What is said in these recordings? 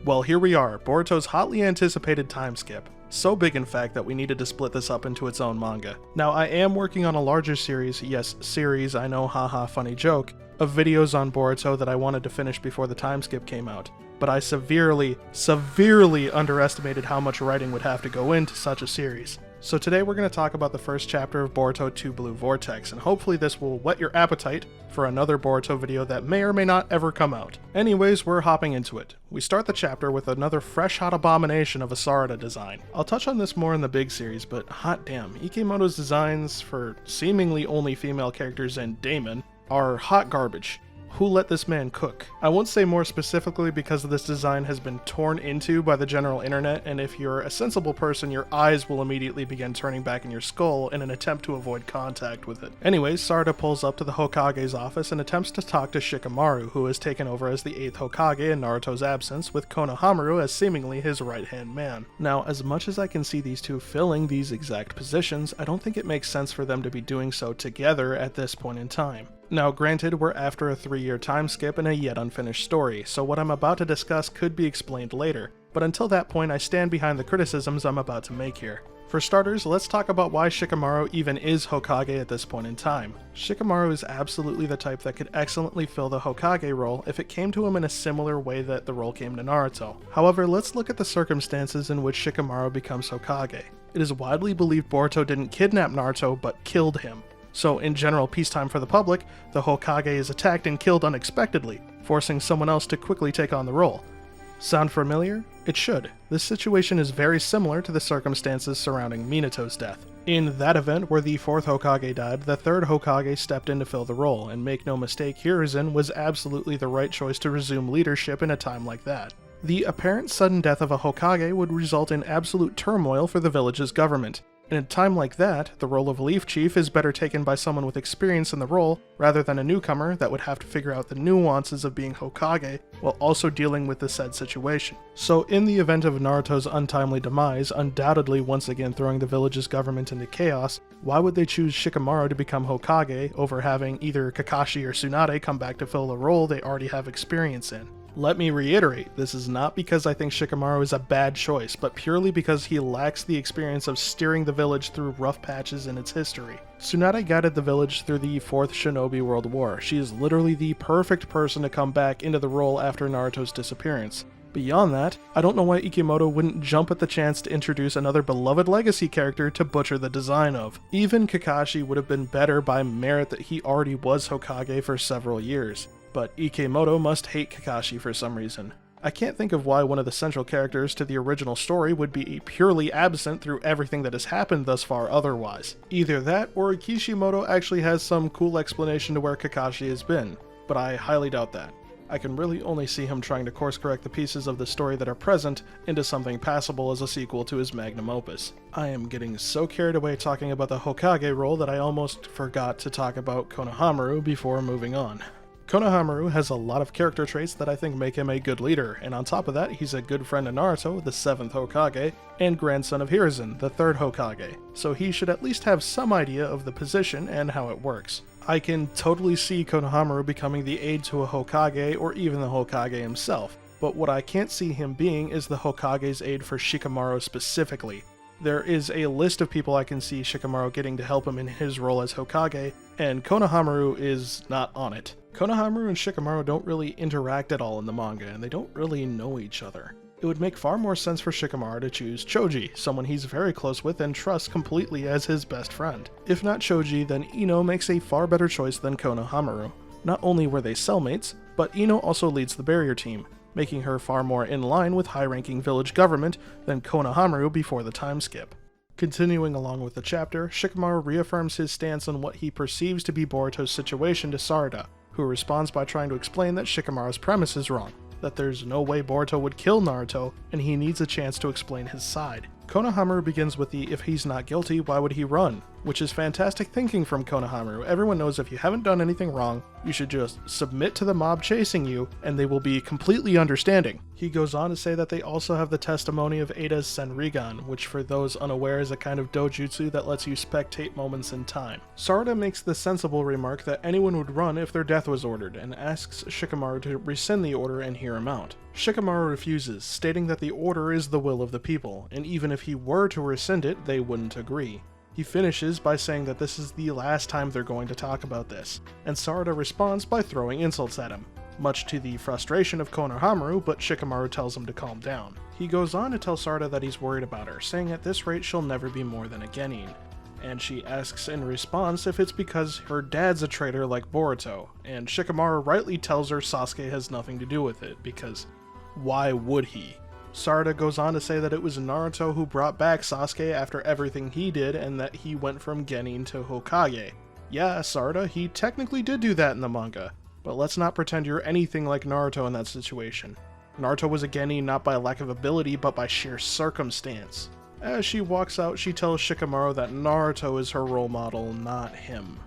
Well, here we are, Boruto's hotly anticipated time skip. So big in fact that we needed to split this up into its own manga. Now I am working on a larger series, yes series, I know, haha funny joke, of videos on Boruto that I wanted to finish before the time skip came out. But I severely underestimated how much writing would have to go into such a series. So today we're going to talk about the first chapter of Boruto 2 Blue Vortex, and hopefully this will whet your appetite for another Boruto video that may or may not ever come out. Anyways, we're hopping into it. We start the chapter with another fresh hot abomination of a Sarada design. I'll touch on this more in the big series, but hot damn, Ikemoto's designs for seemingly only female characters and Daemon are hot garbage. Who let this man cook? I won't say more specifically because this design has been torn into by the general internet, and if you're a sensible person, your eyes will immediately begin turning back in your skull in an attempt to avoid contact with it. Anyways, Sarada pulls up to the Hokage's office and attempts to talk to Shikamaru, who has taken over as the 8th Hokage in Naruto's absence, with Konohamaru as seemingly his right-hand man. Now, as much as I can see these two filling these exact positions, I don't think it makes sense for them to be doing so together at this point in time. Now granted, we're after a 3-year time skip and a yet unfinished story, so what I'm about to discuss could be explained later, but until that point I stand behind the criticisms I'm about to make here. For starters, let's talk about why Shikamaru even is Hokage at this point in time. Shikamaru is absolutely the type that could excellently fill the Hokage role if it came to him in a similar way that the role came to Naruto. However, let's look at the circumstances in which Shikamaru becomes Hokage. It is widely believed Boruto didn't kidnap Naruto, but killed him. So in general peacetime for the public, the Hokage is attacked and killed unexpectedly, forcing someone else to quickly take on the role. Sound familiar? It should. This situation is very similar to the circumstances surrounding Minato's death. In that event where the 4th Hokage died, the 3rd Hokage stepped in to fill the role, and make no mistake, Hiruzen was absolutely the right choice to resume leadership in a time like that. The apparent sudden death of a Hokage would result in absolute turmoil for the village's government. In a time like that, the role of Leaf Chief is better taken by someone with experience in the role, rather than a newcomer that would have to figure out the nuances of being Hokage while also dealing with the said situation. So in the event of Naruto's untimely demise, undoubtedly once again throwing the village's government into chaos, why would they choose Shikamaru to become Hokage over having either Kakashi or Tsunade come back to fill a role they already have experience in? Let me reiterate, this is not because I think Shikamaru is a bad choice, but purely because he lacks the experience of steering the village through rough patches in its history. Tsunade guided the village through the 4th Shinobi World War. She is literally the perfect person to come back into the role after Naruto's disappearance. Beyond that, I don't know why Ikemoto wouldn't jump at the chance to introduce another beloved legacy character to butcher the design of. Even Kakashi would have been better by merit that he already was Hokage for several years. But Ikemoto must hate Kakashi for some reason. I can't think of why one of the central characters to the original story would be purely absent through everything that has happened thus far otherwise. Either that, or Kishimoto actually has some cool explanation to where Kakashi has been, but I highly doubt that. I can really only see him trying to course correct the pieces of the story that are present into something passable as a sequel to his magnum opus. I am getting so carried away talking about the Hokage role that I almost forgot to talk about Konohamaru before moving on. Konohamaru has a lot of character traits that I think make him a good leader, and on top of that, he's a good friend of Naruto, the 7th Hokage, and grandson of Hiruzen, the 3rd Hokage, so he should at least have some idea of the position and how it works. I can totally see Konohamaru becoming the aide to a Hokage or even the Hokage himself, but what I can't see him being is the Hokage's aide for Shikamaru specifically. There is a list of people I can see Shikamaru getting to help him in his role as Hokage, and Konohamaru is not on it. Konohamaru and Shikamaru don't really interact at all in the manga, and they don't really know each other. It would make far more sense for Shikamaru to choose Choji, someone he's very close with and trusts completely as his best friend. If not Choji, then Ino makes a far better choice than Konohamaru. Not only were they cellmates, but Ino also leads the barrier team, making her far more in line with high-ranking village government than Konohamaru before the time skip. Continuing along with the chapter, Shikamaru reaffirms his stance on what he perceives to be Boruto's situation to Sarada, who responds by trying to explain that Shikamaru's premise is wrong, that there's no way Boruto would kill Naruto, and he needs a chance to explain his side. Konohamaru begins with the "if he's not guilty, why would he run?" which is fantastic thinking from Konohamaru. Everyone knows if you haven't done anything wrong, you should just submit to the mob chasing you, and they will be completely understanding. He goes on to say that they also have the testimony of Ada's Senrigan, which for those unaware is a kind of dojutsu that lets you spectate moments in time. Sarada makes the sensible remark that anyone would run if their death was ordered, and asks Shikamaru to rescind the order and hear him out. Shikamaru refuses, stating that the order is the will of the people, and even if he were to rescind it, they wouldn't agree. He finishes by saying that this is the last time they're going to talk about this, and Sarada responds by throwing insults at him, much to the frustration of Konohamaru, but Shikamaru tells him to calm down. He goes on to tell Sarada that he's worried about her, saying at this rate she'll never be more than a genin, and she asks in response if it's because her dad's a traitor like Boruto, and Shikamaru rightly tells her Sasuke has nothing to do with it, because why would he? Sarada goes on to say that it was Naruto who brought back Sasuke after everything he did and that he went from genin to Hokage. Yeah, Sarada, he technically did do that in the manga, but let's not pretend you're anything like Naruto in that situation. Naruto was a genin not by lack of ability, but by sheer circumstance. As she walks out, she tells Shikamaru that Naruto is her role model, not him.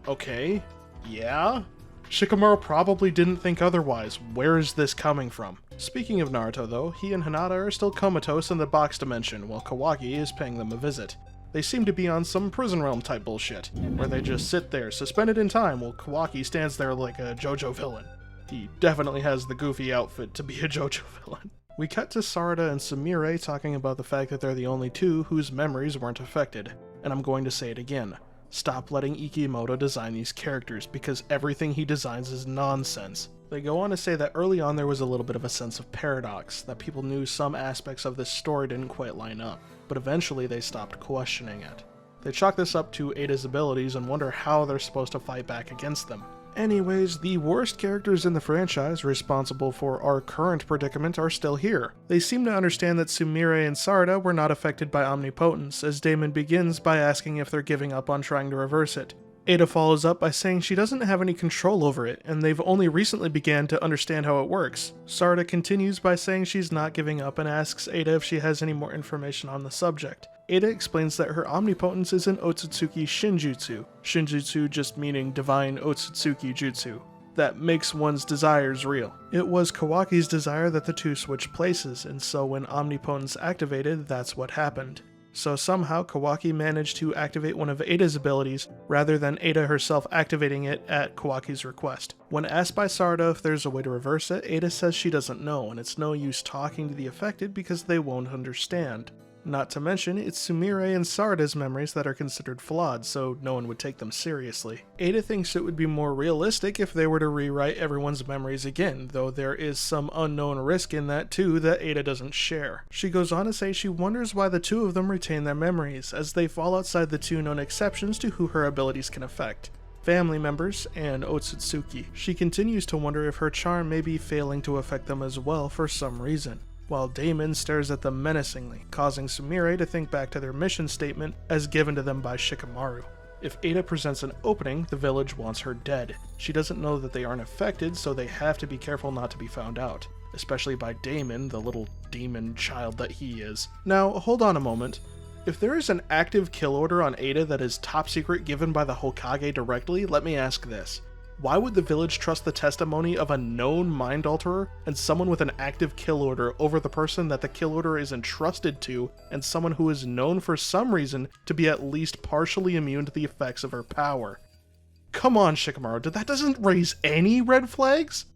Okay, yeah? Shikamaru probably didn't think otherwise. Where is this coming from? Speaking of Naruto though, he and Hinata are still comatose in the box dimension, while Kawaki is paying them a visit. They seem to be on some prison realm type bullshit, where they just sit there, suspended in time, while Kawaki stands there like a JoJo villain. He definitely has the goofy outfit to be a JoJo villain. We cut to Sarada and Sumire talking about the fact that they're the only two whose memories weren't affected, and I'm going to say it again. Stop letting Ikimoto design these characters, because everything he designs is nonsense. They go on to say that early on there was a little bit of a sense of paradox, that people knew some aspects of this story didn't quite line up, but eventually they stopped questioning it. They chalk this up to Ada's abilities and wonder how they're supposed to fight back against them. Anyways, the worst characters in the franchise responsible for our current predicament are still here. They seem to understand that Sumire and Sarada were not affected by omnipotence, as Damon begins by asking if they're giving up on trying to reverse it. Ada follows up by saying she doesn't have any control over it, and they've only recently began to understand how it works. Sarada continues by saying she's not giving up and asks Ada if she has any more information on the subject. Ada explains that her omnipotence is an Otsutsuki Shinjutsu, Shinjutsu just meaning divine Otsutsuki Jutsu, that makes one's desires real. It was Kawaki's desire that the two switch places, and so when omnipotence activated, that's what happened. So somehow Kawaki managed to activate one of Ada's abilities, rather than Ada herself activating it at Kawaki's request. When asked by Sarada if there's a way to reverse it, Ada says she doesn't know, and it's no use talking to the affected because they won't understand. Not to mention, it's Sumire and Sarada's memories that are considered flawed, so no one would take them seriously. Ada thinks it would be more realistic if they were to rewrite everyone's memories again, though there is some unknown risk in that too that Ada doesn't share. She goes on to say she wonders why the two of them retain their memories, as they fall outside the two known exceptions to who her abilities can affect: family members and Otsutsuki. She continues to wonder if her charm may be failing to affect them as well for some reason, while Damon stares at them menacingly, causing Sumire to think back to their mission statement as given to them by Shikamaru. If Ada presents an opening, the village wants her dead. She doesn't know that they aren't affected, so they have to be careful not to be found out, especially by Damon, the little demon child that he is. Now, hold on a moment. If there is an active kill order on Ada that is top secret given by the Hokage directly, let me ask this. Why would the village trust the testimony of a known mind alterer and someone with an active kill order over the person that the kill order is entrusted to and someone who is known for some reason to be at least partially immune to the effects of her power? Come on, Shikamaru, that doesn't raise any red flags?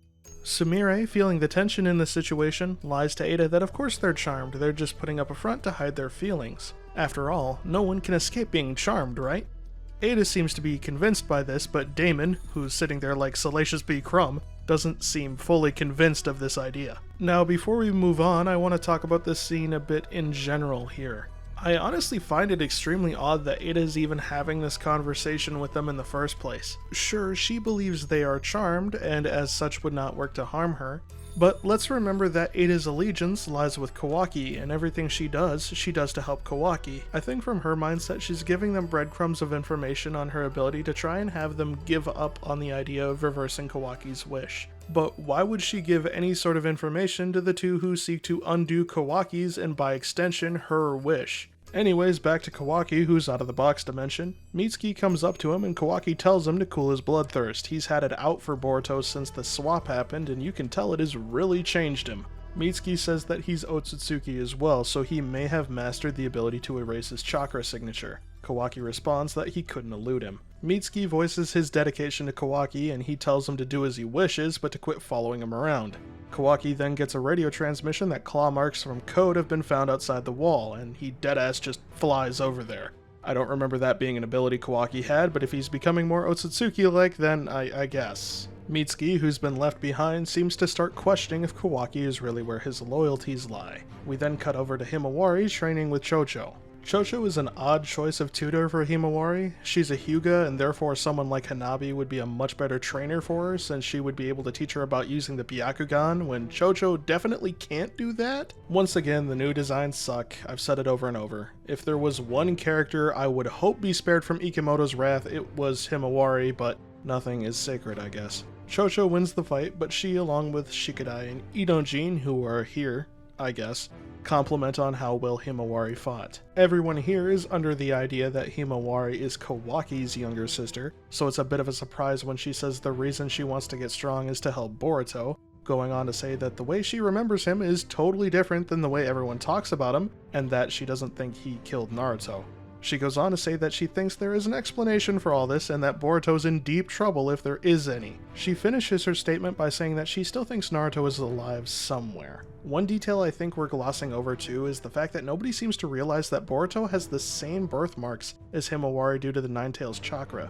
Sumire, feeling the tension in the situation, lies to Ada that of course they're charmed, they're just putting up a front to hide their feelings. After all, no one can escape being charmed, right? Ada seems to be convinced by this, but Damon, who's sitting there like Salacious B. Crumb, doesn't seem fully convinced of this idea. Now, before we move on, I want to talk about this scene a bit in general here. I honestly find it extremely odd that Ada is even having this conversation with them in the first place. Sure, she believes they are charmed, and as such would not work to harm her, but let's remember that Ada's allegiance lies with Kawaki, and everything she does to help Kawaki. I think from her mindset, she's giving them breadcrumbs of information on her ability to try and have them give up on the idea of reversing Kawaki's wish. But why would she give any sort of information to the two who seek to undo Kawaki's and by extension her wish? Anyways, back to Kawaki, who's out of the box dimension. Mitsuki comes up to him and Kawaki tells him to cool his bloodthirst. He's had it out for Boruto since the swap happened, and you can tell it has really changed him. Mitsuki says that he's Otsutsuki as well, so he may have mastered the ability to erase his chakra signature. Kawaki responds that he couldn't elude him. Mitsuki voices his dedication to Kawaki and he tells him to do as he wishes but to quit following him around. Kawaki then gets a radio transmission that claw marks from Code have been found outside the wall, and he deadass just flies over there. I don't remember that being an ability Kawaki had, but if he's becoming more Otsutsuki-like, then I guess. Mitsuki, who's been left behind, seems to start questioning if Kawaki is really where his loyalties lie. We then cut over to Himawari training with Chocho. Chocho is an odd choice of tutor for Himawari. She's a Hyuga, and therefore someone like Hanabi would be a much better trainer for her, since she would be able to teach her about using the Byakugan, when Chocho definitely can't do that. Once again, the new designs suck. I've said it over and over. If there was one character I would hope be spared from Ikemoto's wrath, it was Himawari, but nothing is sacred, I guess. Chocho wins the fight, but she, along with Shikadai and Idonjin, who are here, I guess, compliment on how well Himawari fought. Everyone here is under the idea that Himawari is Kawaki's younger sister, so it's a bit of a surprise when she says the reason she wants to get strong is to help Boruto, going on to say that the way she remembers him is totally different than the way everyone talks about him, and that she doesn't think he killed Naruto. She goes on to say that she thinks there is an explanation for all this and that Boruto's in deep trouble if there is any. She finishes her statement by saying that she still thinks Naruto is alive somewhere. One detail I think we're glossing over too is the fact that nobody seems to realize that Boruto has the same birthmarks as Himawari due to the Nine-Tails chakra.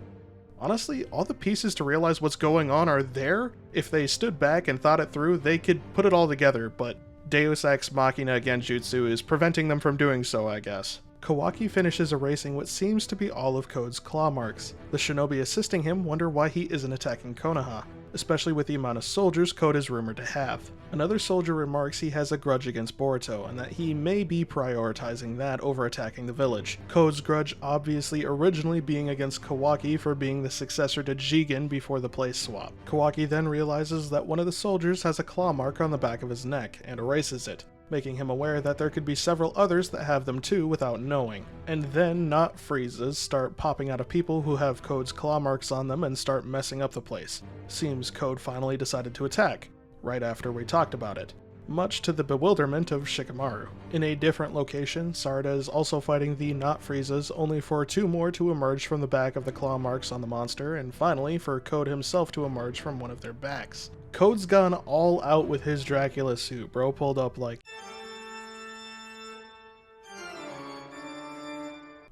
Honestly, all the pieces to realize what's going on are there. If they stood back and thought it through, they could put it all together, but Deus Ex Machina Genjutsu is preventing them from doing so, I guess. Kawaki finishes erasing what seems to be all of Code's claw marks. The shinobi assisting him wonder why he isn't attacking Konoha, especially with the amount of soldiers Code is rumored to have. Another soldier remarks he has a grudge against Boruto, and that he may be prioritizing that over attacking the village. Code's grudge obviously originally being against Kawaki for being the successor to Jigen before the place swap. Kawaki then realizes that one of the soldiers has a claw mark on the back of his neck, and erases it, making him aware that there could be several others that have them too without knowing. And then not freezes start popping out of people who have Code's claw marks on them and start messing up the place. Seems Code finally decided to attack, right after we talked about it, much to the bewilderment of Shikamaru. In a different location, Sarada is also fighting the not freezes, only for two more to emerge from the back of the claw marks on the monster, and finally for Code himself to emerge from one of their backs. Code's gone all out with his Dracula suit, bro pulled up like...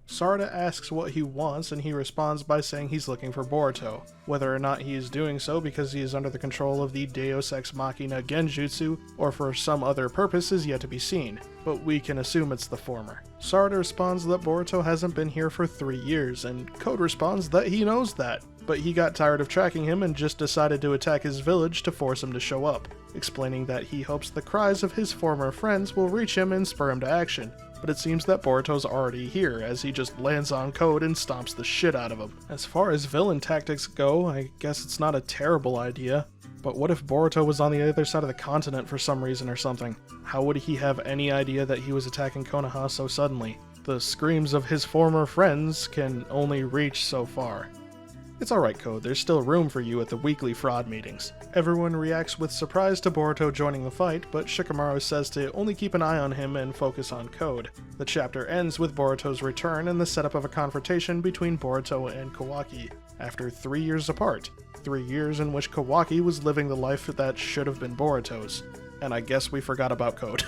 Sarada asks what he wants, and he responds by saying he's looking for Boruto. Whether or not he is doing so because he is under the control of the Deus Ex Machina Genjutsu, or for some other purpose is yet to be seen, but we can assume it's the former. Sarada responds that Boruto hasn't been here for 3 years, and Code responds that he knows that, but he got tired of tracking him and just decided to attack his village to force him to show up, explaining that he hopes the cries of his former friends will reach him and spur him to action. But it seems that Boruto's already here, as he just lands on Code and stomps the shit out of him. As far as villain tactics go, I guess it's not a terrible idea, but what if Boruto was on the other side of the continent for some reason or something? How would he have any idea that he was attacking Konoha so suddenly? The screams of his former friends can only reach so far. It's alright, Code, there's still room for you at the weekly fraud meetings. Everyone reacts with surprise to Boruto joining the fight, but Shikamaru says to only keep an eye on him and focus on Code. The chapter ends with Boruto's return and the setup of a confrontation between Boruto and Kawaki, after 3 years apart. 3 years in which Kawaki was living the life that should have been Boruto's. And I guess we forgot about Code.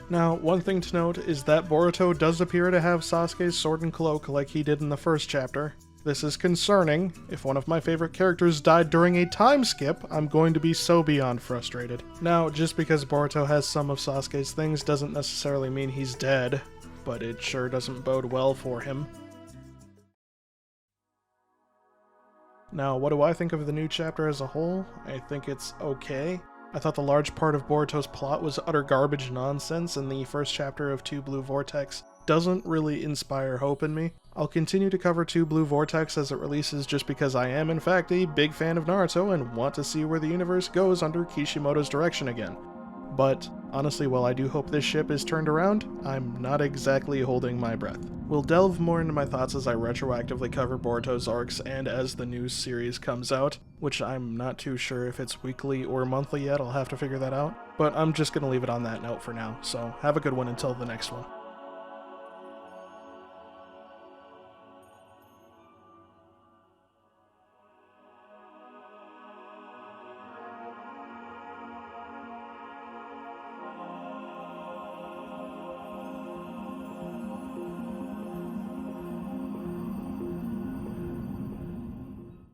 Now, one thing to note is that Boruto does appear to have Sasuke's sword and cloak like he did in the first chapter. This is concerning. If one of my favorite characters died during a time skip, I'm going to be so beyond frustrated. Now, just because Boruto has some of Sasuke's things doesn't necessarily mean he's dead, but it sure doesn't bode well for him. Now, what do I think of the new chapter as a whole? I think it's okay. I thought the large part of Boruto's plot was utter garbage nonsense, and the first chapter of 2 Blue Vortex doesn't really inspire hope in me. I'll continue to cover 2 Blue Vortex as it releases just because I am in fact a big fan of Naruto and want to see where the universe goes under Kishimoto's direction again. But honestly, while I do hope this ship is turned around, I'm not exactly holding my breath. We'll delve more into my thoughts as I retroactively cover Boruto's arcs and as the new series comes out, which I'm not too sure if it's weekly or monthly yet, I'll have to figure that out. But I'm just gonna leave it on that note for now, so have a good one until the next one.